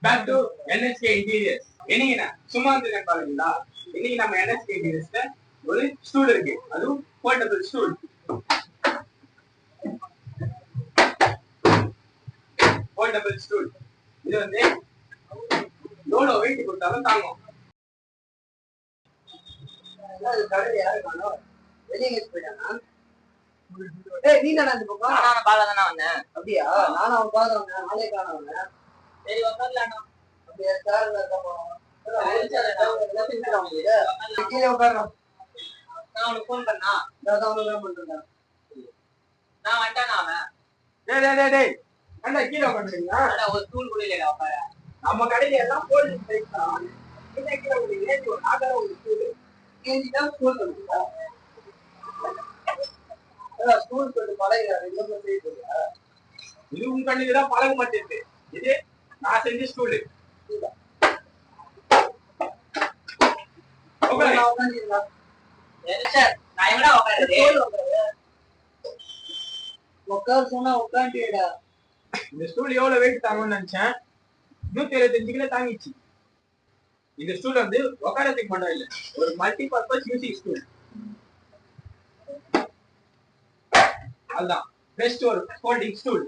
Back to NSK interiors. இன்னைக்கு நான் சும்மா இருந்துருக்கேன் பாருங்களா. இன்னைக்கு நம்ம என்எஸ்கே இன்டீரியர்ஸ்ல ஒரு ஸ்டூல் இருக்கு, அதுவும் போர்ட்டபிள் ஸ்டூல். போர்ட்டபிள் ஸ்டூல் இது வந்து எவ்வளோ வெயிட் கொடுத்தாலும் தாங்கும். நீ நடந்து போப்பா. நான் பால தானே வந்தேன். அப்படியா? நானும் அவன் பால வந்தேன். நாளே காண வந்தேன். சரி உட்காரலாம். அப்படியே சார் கீழே உட்காரணும். நான் உனக்கு ஃபோன் பண்ணா பண்றேன். நான் வந்துட்டேன். அவன் டேய் கீழே உட்காந்துருக்கீங்களா? ஒரு ஸ்டூல் கூட இல்லையா உட்கார. நம்ம கடையில எல்லாம் போலீஸ் பைக் தான். கீழே ஒரு ஆதார ஒரு ஸ்டூல் கேஞ்சிதான் ஸ்கூல் பண்ணுறா. ஸ்கூல் போட்டு பழகிறாரு. இது உங்க கண்ணுக்கு தான் பழக மாட்டேங்குது. இது நான் செஞ்ச ஸ்டூலு. உட்கார சொன்னா உட்காந்துடா. இந்த ஸ்டூல் எவ்வளவு வெயிட் தாங்கும்னு நினைச்சேன். 175 கிலோ தாங்கிச்சு. இந்த ஸ்டூல் வந்து உட்காரத்துக்கு மட்டும் இல்லை, ஒரு மல்டி பர்பஸ் யூசிங் ஸ்டூல். அதுதான் பெஸ்ட் ஒரு ஃபோல்டிங் ஸ்டூல்.